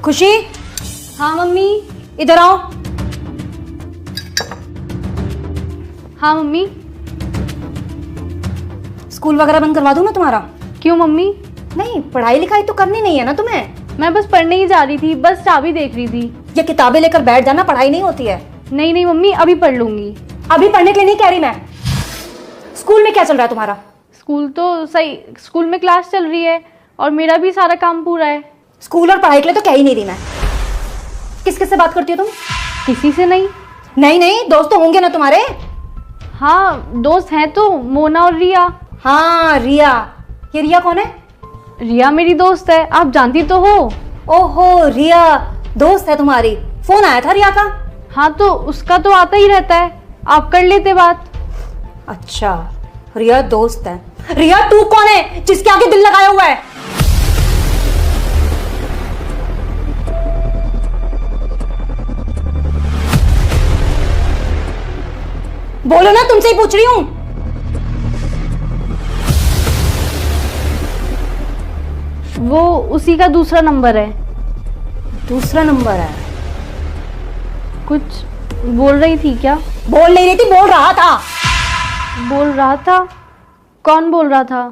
खुशी। हाँ मम्मी, इधर आओ। हाँ मम्मी। स्कूल वगैरह बंद करवा दूं मैं तुम्हारा? क्यों मम्मी? नहीं, पढ़ाई लिखाई तो करनी नहीं है ना तुम्हें? मैं बस पढ़ने ही जा रही थी, बस चाबी देख रही थी। ये किताबें लेकर बैठ जाना, पढ़ाई नहीं होती है। नहीं नहीं मम्मी, अभी पढ़ लूंगी। अभी पढ़ने के लिए नहीं कह रही मैं। स्कूल में क्या चल रहा है तुम्हारा? स्कूल तो सही, स्कूल में क्लास चल रही है और मेरा भी सारा काम पूरा है। स्कूल और पढ़ाई के लिए तो कह ही नहीं रही मैं। किस किस से बात करती हो तुम? किसी से नहीं। नहीं नहीं, दोस्त तो होंगे ना तुम्हारे? हाँ दोस्त हैं तो, मोना और रिया। हाँ रिया। ये रिया कौन है? रिया मेरी दोस्त है, आप जानती तो हो। ओहो, रिया दोस्त है तुम्हारी। फोन आया था रिया का? हाँ तो उसका तो आता ही रहता है, आप कर लेते बात। अच्छा, रिया दोस्त है। रिया तू कौन है जिसके आगे दिल लगाया हुआ है? बोलो ना, तुमसे ही पूछ रही हूं। वो उसी का दूसरा नंबर है। दूसरा नंबर है? कुछ बोल रही थी क्या? बोल नहीं रही थी, बोल रहा था। बोल रहा था? कौन बोल रहा था?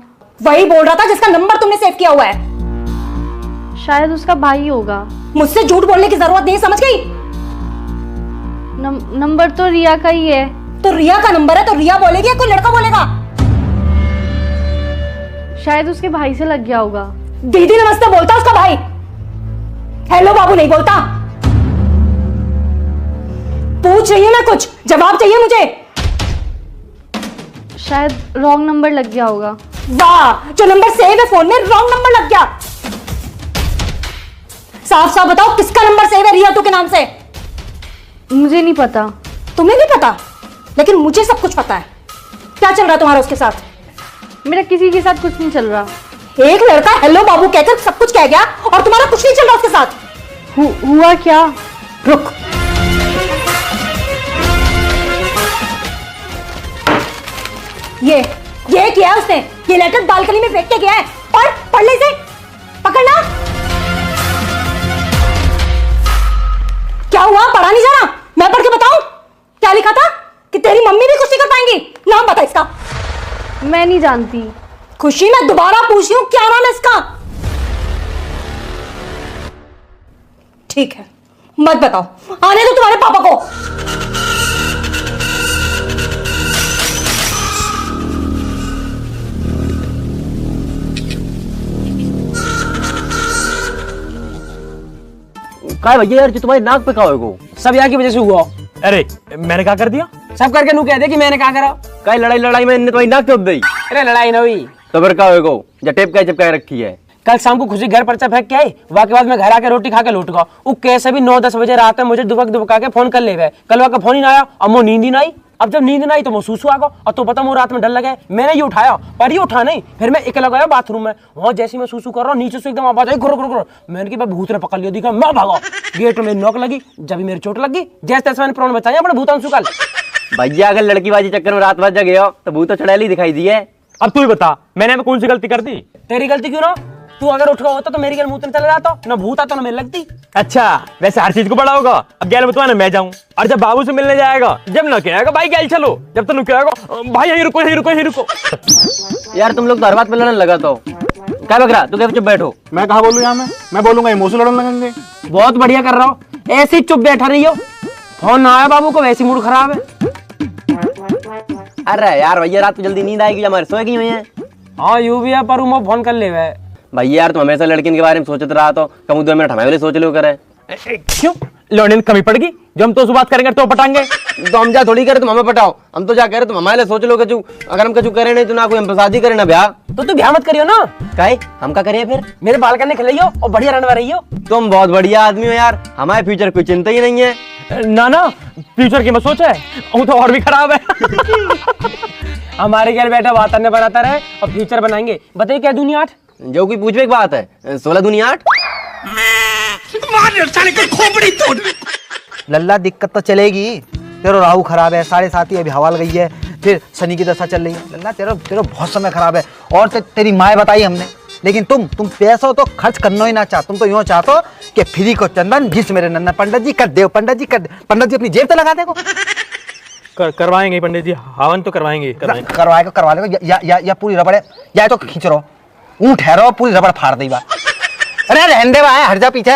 वही बोल रहा था जिसका नंबर तुमने सेव किया हुआ है। शायद उसका भाई होगा। मुझसे झूठ बोलने की जरूरत नहीं, समझ गई? नंबर तो रिया का ही है। तो रिया का नंबर है तो रिया बोलेगी या कोई लड़का बोलेगा? शायद उसके भाई से लग गया होगा। दीदी नमस्ते बोलता उसका भाई, हेलो बाबू नहीं बोलता। पूछ रही हूं मैं, कुछ जवाब चाहिए मुझे। शायद रॉन्ग नंबर लग गया होगा। वाह, जो नंबर सेव है फोन में रॉन्ग नंबर लग गया। साफ साफ बताओ किसका नंबर सेव है रिया तू के नाम से? मुझे नहीं पता। तुम्हें नहीं पता? लेकिन मुझे सब कुछ पता है। क्या चल रहा है तुम्हारा उसके साथ? मेरा किसी के साथ कुछ नहीं चल रहा। एक लड़का हेलो बाबू कहकर सब कुछ कह गया और तुम्हारा कुछ नहीं चल रहा उसके साथ। हुआ क्या? रुक, ये किया है उसने। ये लेटर बालकनी में फेंक के गया है। पढ़ ले इसे, पकड़ना। क्या हुआ, पढ़ा नहीं जाना? मैं पढ़ के बताऊं क्या लिखा था? कि तेरी मम्मी भी कुछ नहीं कर पाएंगी। नाम बता इसका। मैं नहीं जानती। खुशी, मैं दोबारा पूछ रही हूं, क्या नाम है इसका? ठीक है, मत बताओ, आने दो तुम्हारे पापा को। काय भैया यार, जो तुम्हारी नाक पे कहा हो सब यहाँ की वजह से हुआ। अरे मैंने क्या कर दिया? सब करके नू कह दे कि मैंने कहा करा। काय लड़ाई में इनने तुम्हारी नाक तोड़ दी। अरे लड़ाई ना हुई तो फिर कहा हो जब टेप का चिपका रखी है। कल शाम को खुशी घर पर्चा फेंक के आई, वाके बाद मैं घर आके रोटी खा के लौट गया। वो कैसे भी 9-10 बजे रात में मुझे दुबका के फोन कर ले गए। कल का फोन ही ना आया, अब वो नींद ही ना आई। अब जब नींद ना आई तो मैं सूसू आ गया और तो पता वो रात में डर लगे। मैंने ये उठाया पर ये उठा नहीं। फिर मैं अकेला गया बाथरूम में। वहां जैसे मैं सूसू कर रहा हूँ नीचे से एकदम आवाज आई, गुरु गुरु गुरु। मैंने कहा भूत ने पकड़ लिया, दिखा मैं भागा। गेट में मेरी नोक लगी, जब मेरी चोट लगी। जैसे तैसे मैंने प्राण बचाया अपने भूतांशु कल। भैया अगर लड़कीबाजी चक्कर में रात भर जगे हो तो भूत तो चुड़ैल ही दिखाई दी है। अब तू ही बता, मैंने अब कौन सी गलती कर दी? तेरी गलती क्यों ना? तू अगर उठ गया होता तो मेरी गल मुंह चला जाता, ना भूत आता ना मेरे लगती। अच्छा, वैसे हर चीज को बड़ा होगा। अब गैल बतवा ना मैं जाऊं, और जब बाबू से मिलने जाएगा, जब ना कहेगा भाई गैल चलो, जब तो कहेगा भाई यहीं रुको यहीं रुको यहीं रुको। यार तुम लोग तो हर बात पे लड़ने लगा तो क्या बकरा, तू कैसे चुप बैठो? मैं कहा बोलूं यहाँ मैं बोलूंगा इमोशन लड़ने लगेंगे। बहुत बढ़िया कर रहा हूँ, ऐसे ही चुप बैठा रही हो। फोन ना आया बाबू को, वैसे मूड खराब है। अरे यार भैया रात को जल्दी नींद आएगी, हमारे सोए की हुई है। हाँ यूं भी है, पर वो फोन कर ले वे। भैया यार तुम हमेशा लड़किन के बारे में सोचते रहा तो कम 2 मिनट हमारे लिए सोच लो करे। क्यों लौंडे में कमी पड़ेगी? जो हम तो उस बात करेंगे तो पटाएंगे। तो हम जा थोड़ी करे तुम हमें पटाओ, हम तो जा करे तुम हमारे लिए सोच लो। कचू अगर हम कचू करे नहीं तो ना कोई हम शादी करे ना ब्याह। तो तू ब्याह मत करियो ना। काहे हम क्या करिए फिर? मेरे बाल करने खिलाइयो और बढ़िया रनवा रही हो। तुम बहुत बढ़िया आदमी हो यार, हमारे फ्यूचर की चिंता ही नहीं है। ना ना, फ्यूचर की मत सोच है, वो तो और भी खराब है। हमारे घर बैठा वातावरण बनाता रहे और फ्यूचर बनाएंगे। बताइए क्या दुनिया 8? जो कोई पूछने की बात है, 16 दूनी 8। लल्ला दिक्कत तो चलेगी। तेरा राहु खराब है, 7.5 अभी हवा गई है, फिर शनि की दशा चल रही है। लल्ला तेरा बहुत समय खराब है। और तेरी माँ बताई हमने लेकिन तुम पैसों तो खर्च करना ही ना चाहते। तुम तो यूँ चाहते हो कि फ्री को चंदन जिस मेरे नन्ना पंडित जी कर दे, पंडित जी कर दे, पंडित जी अपनी जेब पे लगा देगो। करवाएंगे पंडित जी, हवन तो करवाएंगे। करवा लेगा या पूरी रबड़ या तो खींच रहो, ऊँ ठहरो पूरी रबड़ फाड़ दी बा। अरे रहने दे भाई, हट जा पीछे।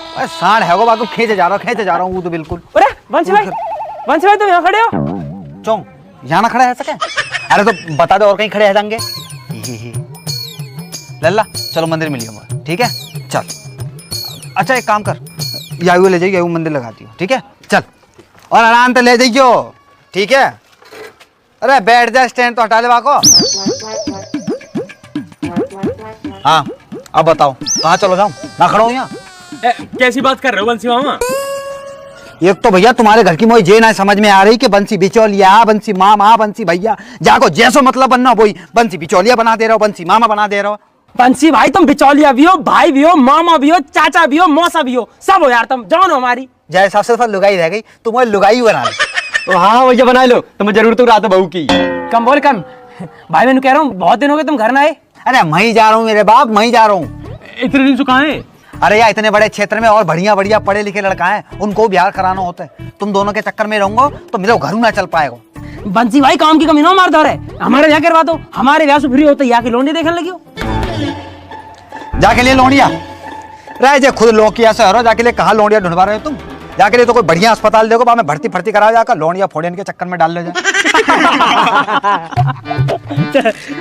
अरे सांड है वो बाको, खींचे जा रहा हूँ वो तो बिल्कुल। अरे वंशी भाई तुम यहाँ खड़े हो? चौं यहाँ ना खड़ा है सके? अरे तो बता दो और कहीं खड़े हैं जाएंगे। लल्ला चलो मंदिर मिलिए, ठीक है चल। अच्छा एक काम कर, यायू ले जाइए, यायू मंदिर लगाती हो, ठीक है चल। और आराम से ले जाइयो, ठीक है। अरे बैठ जा, स्टैंड तो हटा ले बाको। हाँ अब बताओ कहाँ चलो जाऊँ, ना खड़ा हूँ यहाँ। कैसी बात कर रहे हो बंसी मामा? एक तो भैया तुम्हारे घर की मोई जे ना समझ में आ रही कि बंसी बिचौलिया, बंसी मामा, बंसी भैया, जाको जैसो मतलब बनना वही बंसी बिचौलिया बना दे रहे हो, बंसी मामा बना दे रहे हो। बंसी भाई तुम बिचौलिया भी हो, भाई भी हो, मामा भी हो, चाचा भी हो, मौसा भी हो, सब हो यार तुम, जान हो हमारी। जय सबसे फल लुगाई रह गई, तुम वो लुगाई बना लो। हाँ भैया बना लो, तुम्हें जरूर तो रात बहू की। कम बोल कम। भाई मैंने कह रहा हूँ बहुत दिन हो गए तुम घर ना आए। अरे मैं ही जा रहा हूँ मेरे बाप, मैं ही जा रहा हूँ। इतने दिन से कहाँ है? अरे यार इतने बड़े क्षेत्र में और बढ़िया बढ़िया पढ़े लिखे लड़का है, उनको ब्याह कराना होता है। तुम दोनों के चक्कर में रहूंगा तो मेरे घर ना चल पाएगा। बंसी भाई काम की कमी ना मार दो रे, हमारे ब्याह करवा दो, हमारे ब्याह से फ्री होते यहाँ की लोंडी देखने लगी हो। जाके लिए लोनिया रहे जे खुद लोकिया से हरो, जाके लिए कहाँ लोनिया ढूंढवा रहे हो तुम? जाके लिए तो कोई बढ़िया अस्पताल देखो, में भर्ती फर्ती करा जाकर लोनिया फोड़ियन के चक्कर में डाल ले जाए।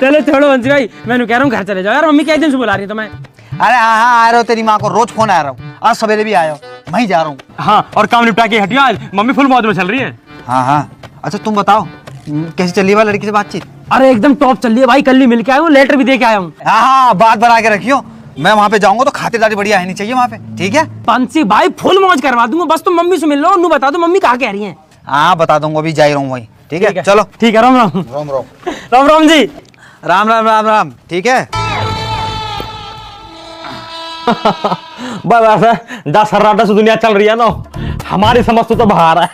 चलो छोड़ो बंसी भाई, मैं कह रहा हूँ घर चले जाओ यार, मम्मी कई दिन से बुला रही है तुम्हें। अरे हाँ आ रहे हो, तेरी माँ को रोज फोन आ रहा हूँ, आज सवेरे भी आया हो, मैं ही जा रहा हूँ। हाँ और काम निपटा के हटियो, आज मम्मी फुल मौज में चल रही है। हाँ अच्छा तुम बताओ कैसी चल रही है लड़की से बातचीत? अरे एकदम टॉप चल रही है भाई, कल ही मिल के आया हूँ, लेटर भी दे के आया हूँ। हाँ बात बना के रखियो, मैं वहाँ पे जाऊंगा तो खातिरदारी बढ़िया रहनी चाहिए वहाँ पे, ठीक है? बंसी भाई फुल मौज करवा दूंगा, बस तुम मम्मी से मिल लो, उन्हें बता दो मम्मी कहाँ कह रही है। हाँ बता दूंगा, अभी जा ही रहा हूँ वही, ठीक है चलो। ठीक है, राम राम। राम राम राम राम जी। राम राम राम राम, ठीक है। बस दस सर्राटा से दुनिया चल रही है ना, हमारी समझ तो बाहर है।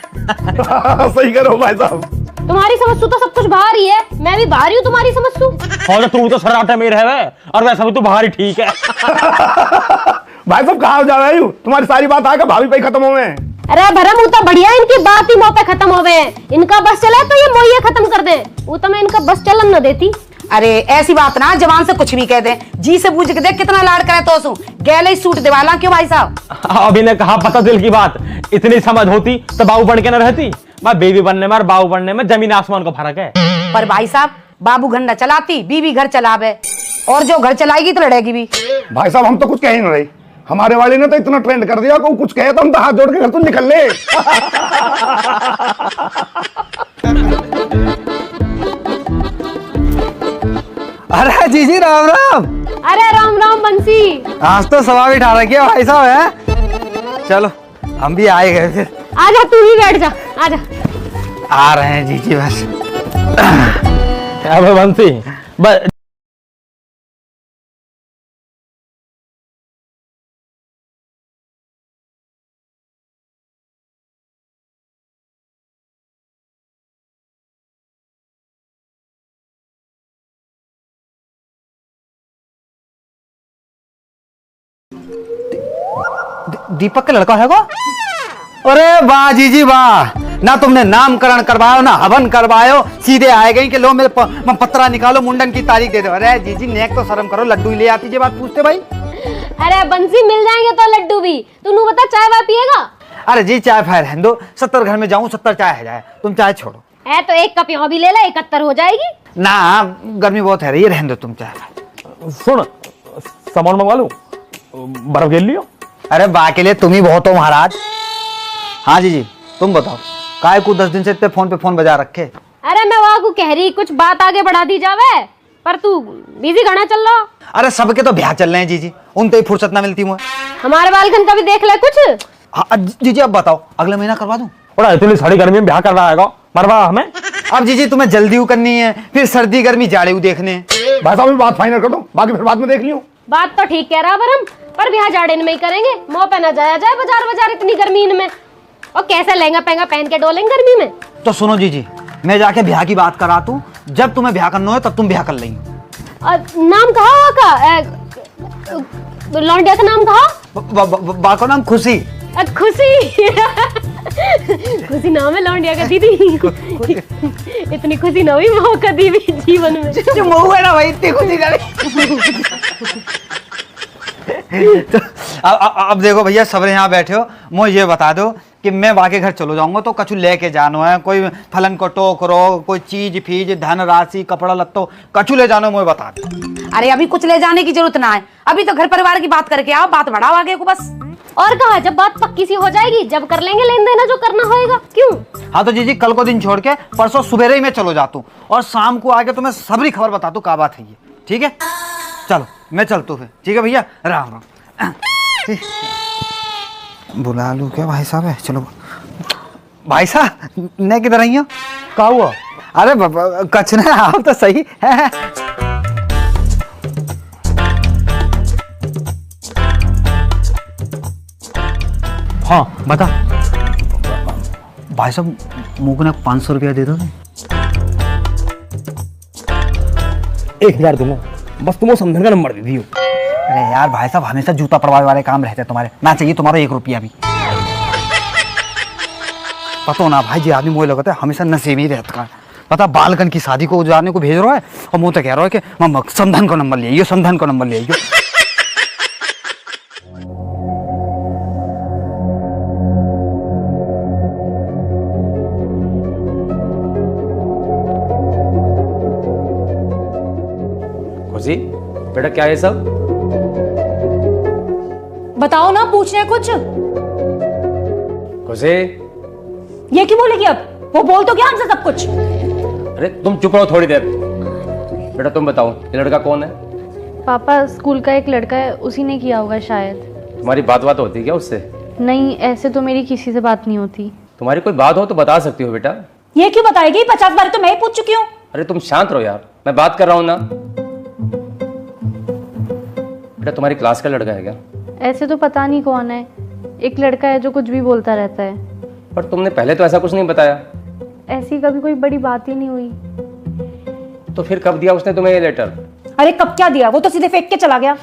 सही करो भाई साहब। तुम्हारी समझ तो सब कुछ बाहर ही है, मैं भी बाहर ही हूँ तुम्हारी समझ से। और तू तो सर्राटा में रहे और वैसा भी तू बाहर ही ठीक है। भाई साहब कहाँ जा रहे हो? तुम्हारी सारी बात आकर भाभी पे खत्म हो गए। अरे भरम वो तो बढ़िया, इनकी बात ही मुंह पे खत्म हो गए। इनका बस चला तो ये मोहिया खत्म कर दे, वो तो मैं इनका बस चलन न देती। अरे ऐसी बात ना, जवान से कुछ भी कह दे, जी से पूछ के देख कितना लाड करे तो सू गैले सूट दिवाला क्यों भाई साहब? अभी ने कहा पता दिल की बात, इतनी समझ होती तो बाबू बन के न रहती। मैं बेबी बनने में और बाबू बनने में जमीन आसमान का फर्क है। पर भाई साहब बाबू घर न चलाती, बीवी घर चलावे, और जो घर चलाएगी तो लड़ेगी भी। भाई साहब हम तो कुछ कह ही नहीं रही, हमारे वाले ने तो इतना ट्रेंड कर दिया को कुछ कहे तो हम तो हाथ जोड़ के घर तो निकल ले। अरे जीजी राम राम। अरे राम राम बंसी। आज तो सवा भी उठा रखी है भाई साहब है। चलो हम भी आए गए फिर। आजा तू भी बैठ जा, आजा। आ रहे हैं जीजी बस। अब बंसी बस दीपक का लड़का है वो? अरे वाह जीजी वाह, ना तुमने नामकरण करवायो ना हवन करवायो, सीधे आए गई कि लो मेरे पत्रा निकालो, मुंडन की तारीख दे दो। अरे जीजी नेक तो शर्म करो, लड्डू ले आती जे बात पूछते भाई। अरे बंसी मिल जाएंगे तो लड्डू भी, तू बता चाय वाय पिएगा? अरे जी चाय फायर रहने दो, 70 घर में जाऊं 70 चाय है जाए, तुम चाय छोड़ो। है तो एक कप यहाँ भी ले ले, 71 हो जाएगी। ना गर्मी बहुत है रही, रहने दो तुम चाय। सुन सामान मंगवा लूं, बर्फ घेर लियो। अरे बा के लिए तुम ही बहुत हो महाराज। हाँ जी तुम बताओ, काय को 10 दिन से इतने फोन पे फोन बजा रखे? अरे मैं वहाँ को कह रही कुछ बात आगे बढ़ा दी जावे, पर तू बिजी घना चल रहा। अरे सबके तो ब्याह चल रहे हैं जीजी, उनसे ही फुर्सत ना मिलती मुझे। हमारे बालकन का भी देख ले कुछ। हाँ जीजी अब बताओ, अगले महीना करवा दूं? बड़ा इतनी सारी गर्मी में ब्याह करवा आएगा मरवा हमें। अब जीजी तुम्हें जल्दी करनी है, फिर सर्दी गर्मी जाड़े देखने। भाई साहब बात फाइनल कर दो, बाकी फिर बाद में देख लियो। बात तो ठीक कह रहा बरम, पर ब्याह जाड़े में ही करेंगे, मुंह पे ना जाया जाए बाजार इतनी गर्मी में, और कैसे लहंगा पहंगा पहन के डोलेंगे गर्मी में। तो सुनो जीजी, मैं जाके ब्याह की बात करा तू, जब तुम्हें ब्याह करना हो तब तुम ब्याह कर लेंगे। नाम कहा का लौंडिया का नाम कहा? बा का नाम खुशी। खुशी खुशी नाम है लौंडिया का दीदी। इतनी खुशी ना हुई मऊ कभी भी जीवन में। जो मऊ है ना भाई इतनी खुशी ना। तो अब देखो भैया सब यहाँ बैठे हो, मुझे ये बता दो कि मैं वहाँ के घर चलो जाऊंगा तो कछु लेके जानो है, कोई फलन को टोकरो, कोई चीज फीज धन राशि कपड़ा लत्तो कछु ले जानो, मुझे बता दो। अरे अभी कुछ ले जाने की जरूरत ना है, अभी तो घर परिवार की बात करके आओ, बात बढ़ाओ आगे को बस। और कहा जब बात पक्की सी हो जाएगी जब कर लेंगे लेन देना जो करना होएगा। क्यों? हाँ तो जीजी कल को दिन छोड़ के परसों सुबह ही मैं चलो जाता हूँ और शाम को आके तुम्हें सबरी खबर बता दूँ क्या बात है ये। ठीक है चलो मैं चलता हूँ फिर। ठीक है भैया राम राम। बुला लूँ क्या भाई साहब है? चलो भाई साहब ने किधर आई हो? क्या हुआ? अरे कछ ना आप तो सही है। हाँ बता। भाई साहब मुँह को 500 रुपया दे दो। 1000 दूंगा, बस तुम समझन का नंबर दे दियो। अरे यार भाई साहब हमेशा जूता पड़वाने वाले काम रहते हैं तुम्हारे, ना चाहिए तुम्हारा 1 रुपया भी। पता ना भाई जी आदमी मुझे लगता है हमेशा नशे में ही रहता है। पता बालकन की शादी को जाने को भेज रहा है और मुँह तो कह रहा है कि समधन का नंबर ले आइयो, समधन का नंबर ले आइयो। खुशी बेटा क्या है सब? बताओ ना, पूछ रहे हैं कुछ। खुशी ये क्यों बोलेगी अब? वो बोल तो क्या हमसे सब कुछ। अरे तुम चुप रहो थोड़ी देर। बेटा तुम बताओ ये लड़का कौन है? पापा स्कूल का एक लड़का है, उसी ने किया होगा शायद। तुम्हारी बात होती है क्या उससे? नहीं ऐसे तो मेरी किसी से बात नहीं होती। तुम्हारी कोई बात हो तो बता सकती हो बेटा। ये क्यों बताएगी? 50 बार तो मैं ही पूछ चुकी हूँ। अरे तुम शांत रहो यार, मैं बात कर रहा हूँ ना। बेटा तुम्हारी क्लास का लड़का है क्या? ऐसे तो पता नहीं कौन है, एक लड़का है जो कुछ भी बोलता रहता है। पर तुमने पहले तो ऐसा कुछ नहीं बताया। ऐसी कभी कोई बड़ी बात ही नहीं हुई। तो फिर कब दिया उसने तुम्हें ये लेटर? अरे कब क्या दिया, वो तो सीधे फेंक के चला गया।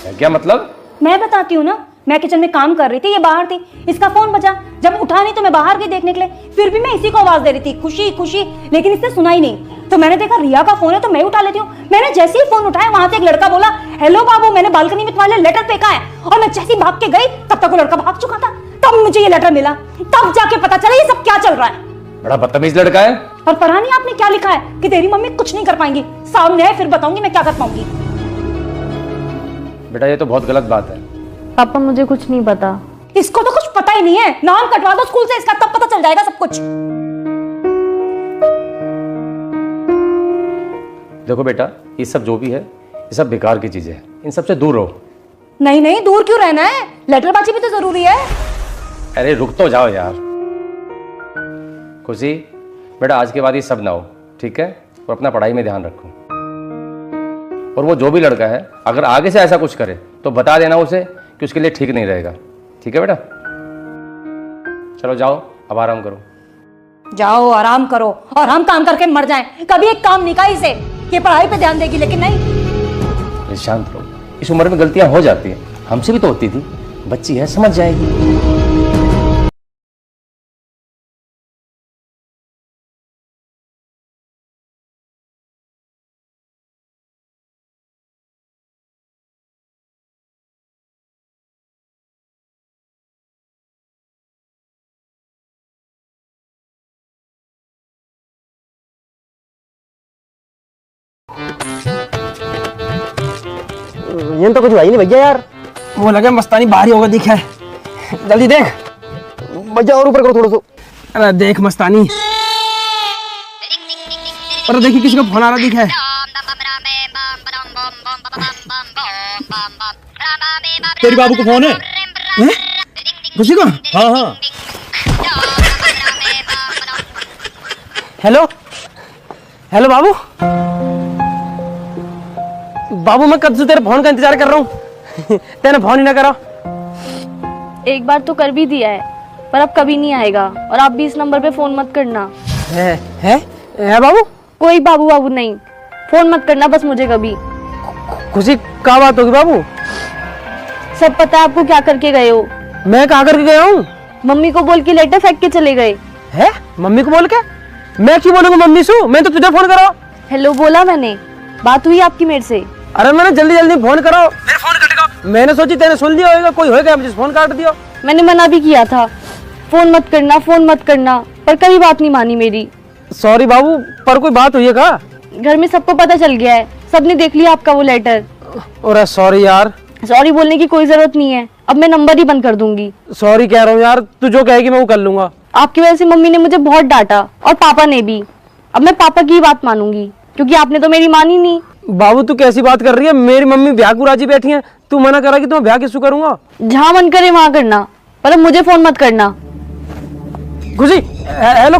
क्या मतलब? मैं बताती हूँ ना, मैं किचन में काम कर रही थी, ये बाहर थी, इसका फोन बजा, जब उठा नहीं तो मैं बाहर गई देखने के लिए, फिर भी मैं इसी को आवाज दे रही थी खुशी खुशी, लेकिन इसने सुना ही नहीं। तो मैंने देखा रिया का फोन है तो मैं उठा लेती हूँ। मैंने जैसे ही फोन उठाया वहां से एक लड़का बोला हेलो बाबू, मैंने बालकनी में तुम्हारे लेटर फेंका है, और मैं जैसे ही भाग के गई तब तक वो लड़का भाग चुका था। तब मुझे ये लेटर मिला, तब जाके पता चला ये सब क्या चल रहा है। बड़ा बदतमीज लड़का है। और पता नहीं आपने क्या लिखा है कि तेरी मम्मी कुछ नहीं कर पाएंगी, सामने है फिर बताऊंगी मैं क्या कर पाऊंगी। बेटा ये तो बहुत गलत बात है। पापा मुझे कुछ नहीं पता। इसको तो कुछ पता ही नहीं है, नाम कटवा दो स्कूल से इसका, तब पता चल जाएगा सब कुछ। देखो बेटा ये सब जो भी है ये सब बेकार की चीजें हैं, इन सबसे दूर रहो। नहीं नहीं दूर क्यों रहना है, लेटरबाजी भी तो जरूरी है। अरे रुक तो जाओ यार। खुशी बेटा आज के बाद ये सब ना हो, ठीक है? और अपना पढ़ाई में ध्यान रखो। और वो जो भी लड़का है अगर आगे से ऐसा कुछ करे तो बता देना उसे कि उसके लिए ठीक नहीं रहेगा, ठीक है बेटा? चलो जाओ अब आराम करो। जाओ आराम करो और हम काम करके मर जाएं। कभी एक काम नहीं कहा इसे कि पढ़ाई पे ध्यान देगी, लेकिन नहीं। शांत रहो, इस उम्र में गलतियां हो जाती हैं, हमसे भी तो होती थी, बच्ची है समझ जाएगी। ये तो कुछ भाई नहीं भैया यार, वो लगे मस्तानी भारी होगा दिखा है। जल्दी देख भैया और ऊपर करो थोड़ा सा। अरे देख मस्तानी, अरे देखिए किसी का फोन आ रहा दिखा है। तेरी बाबू को फोन है? खुशी को? हाँ हाँ। हेलो हेलो बाबू। बाबू मैं कब से तेरे फोन का इंतजार कर रहा हूँ, तेने फोन ही ना करा। एक बार तो कर भी दिया है पर अब कभी नहीं आएगा, और आप भी इस नंबर पे फोन मत करना। है बाबू? कोई बाबू बाबू नहीं, फोन मत करना बस मुझे कभी। खुशी क्या बात होगी बाबू? सब पता है आपको क्या करके गए हो। मैं कहाँ करके गया हूँ? मम्मी को बोल के लेटर फेंक के चले गए। है मम्मी को बोल के? मैं क्यों बोलूंगा मम्मी से? मैं तो तुझे फोन करो। हेलो बोला मैंने, बात हुई आपकी मेरे से? अरे मैंने जल्दी जल्दी फोन करो, मेरा फोन कटेगा। मैंने सोची तेने सुन लिया होगा, कोई होगा मुझे फोन काट दिया। मैंने मना भी किया था, फोन मत करना, पर कभी बात नहीं मानी मेरी। सॉरी बाबू, पर कोई बात हुई है क्या? घर में सबको पता चल गया है, सबने देख लिया आपका वो लेटर। अरे सॉरी यार। सॉरी बोलने की कोई जरूरत नहीं है, अब मैं नंबर ही बंद कर दूंगी। सॉरी कह रहा हूँ यार, तू जो कहेगी मैं वो कर लूंगा। आपकी वजह से मम्मी ने मुझे बहुत डांटा और पापा ने भी। अब मैं पापा की ही बात मानूंगी, क्योंकि आपने तो मेरी मानी नहीं। बाबू तू कैसी बात कर रही है? मेरी मम्मी ब्याह को राजी बैठी है, तू मना करा कि तो मैं ब्याह किसको करूंगा? जहाँ मन करे वहाँ करना, पर अब मुझे फोन मत करना। खुशी हेलो